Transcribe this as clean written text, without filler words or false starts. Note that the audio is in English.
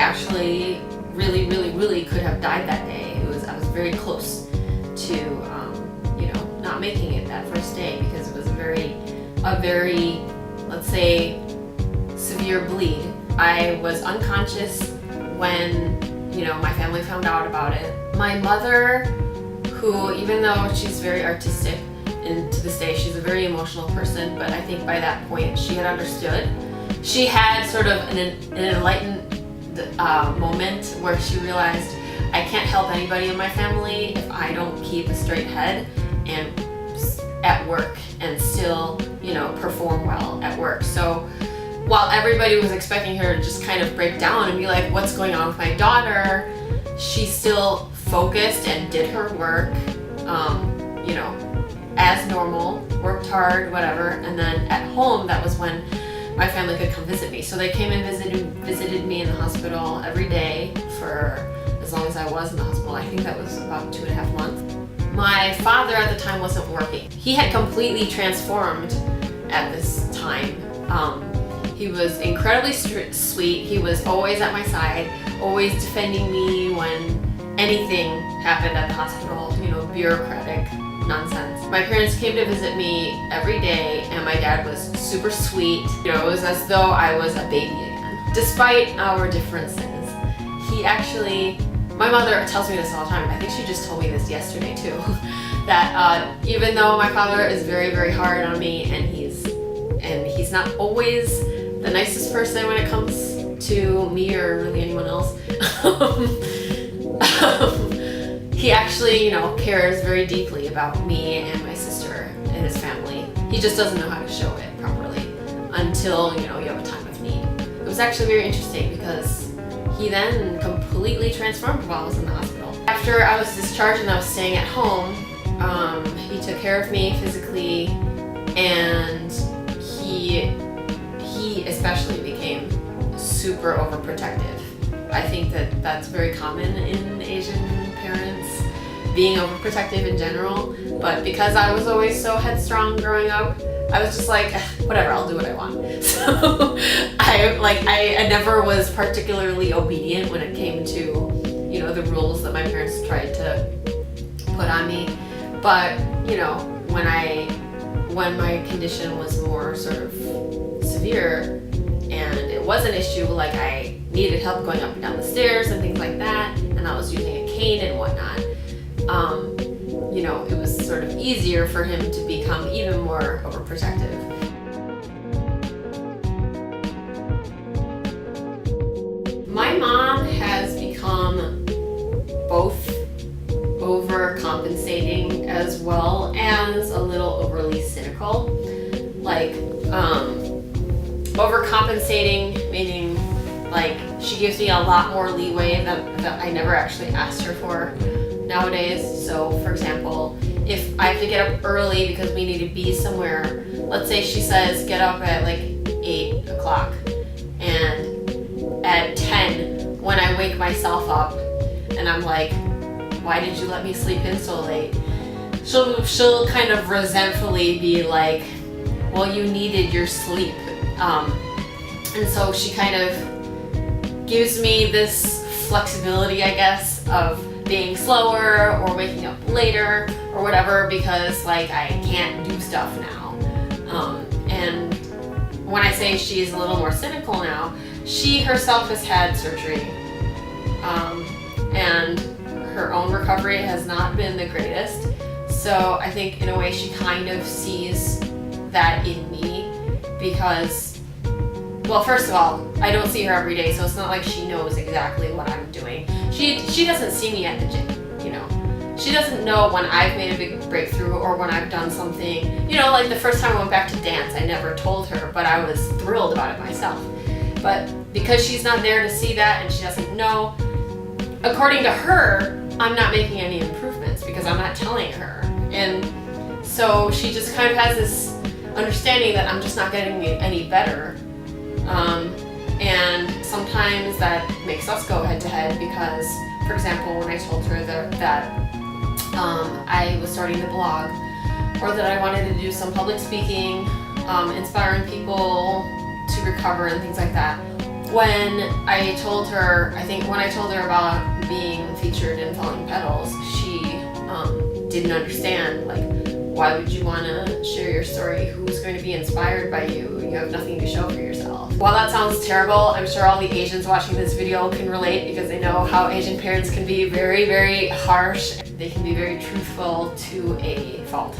actually really could have died that day. I was very close to, not making it that first day because it was a very, let's say, severe bleed. I was unconscious when, my family found out about it. My mother, who, even though she's very artistic, and to this day she's a very emotional person, but I think by that point she had understood. She had sort of an enlightened moment where she realized, I can't help anybody in my family if I don't keep a straight head and at work and still, perform well at work. So while everybody was expecting her to just kind of break down and be like, what's going on with my daughter, she still focused and did her work, as normal, worked hard, whatever. And then at home, that was when my family could come visit me. So they came and visited me in the hospital every day for as long as I was in the hospital. I think that was about 2.5 months. My father at the time wasn't working. He had completely transformed at this time. He was incredibly sweet. He was always at my side, always defending me when anything happened at the hospital, bureaucratic nonsense. My parents came to visit me every day, and my dad was super sweet. It was as though I was a baby again. Despite our differences, he actually, my mother tells me this all the time. I think she just told me this yesterday too, that even though my father is very hard on me, and he's not always the nicest person when it comes to me or really anyone else, he actually, cares very deeply about me and my sister and his family. He just doesn't know how to show it properly until, you have a time of need. It was actually very interesting because he then completely transformed while I was in the hospital. After I was discharged and I was staying at home, he took care of me physically, and he especially became super overprotective. I think that that's very common in Asian parents, being overprotective in general, but because I was always so headstrong growing up, I was just like, whatever, I'll do what I want. So I never was particularly obedient when it came to, the rules that my parents tried to put on me. But, when my condition was more sort of severe and it was an issue, like I needed help going up and down the stairs and things like that, and I was using a cane and whatnot, it was sort of easier for him to become even more overprotective. My mom has become both overcompensating as well as a little overly cynical. Like, overcompensating meaning like she gives me a lot more leeway that I never actually asked her for nowadays. So for example, if I have to get up early because we need to be somewhere, let's say she says get up at like 8 o'clock, and at 10 when I wake myself up and I'm like, why did you let me sleep in so late? She'll kind of resentfully be like, well, you needed your sleep. And so she kind of gives me this flexibility, I guess, of being slower or waking up later or whatever, because like I can't do stuff now. And when I say she's a little more cynical now, she herself has had surgery, and her own recovery has not been the greatest. So I think in a way she kind of sees that in me because, well, first of all, I don't see her every day, so it's not like she knows exactly what I'm doing. She doesn't see me at the gym, She doesn't know when I've made a big breakthrough or when I've done something. Like the first time I went back to dance, I never told her, but I was thrilled about it myself. But because she's not there to see that and she doesn't know, according to her, I'm not making any improvements because I'm not telling her. And so she just kind of has this understanding that I'm just not getting any better. And sometimes that makes us go head to head because, for example, when I told her that I was starting the blog, or that I wanted to do some public speaking, inspiring people to recover and things like that, when I told her, when I told her about being featured in Falling Petals, she didn't understand, like, why would you want to share your story? Who's going to be inspired by you? You have nothing to show for yourself. While that sounds terrible, I'm sure all the Asians watching this video can relate because they know how Asian parents can be very, very harsh. They can be very truthful to a fault.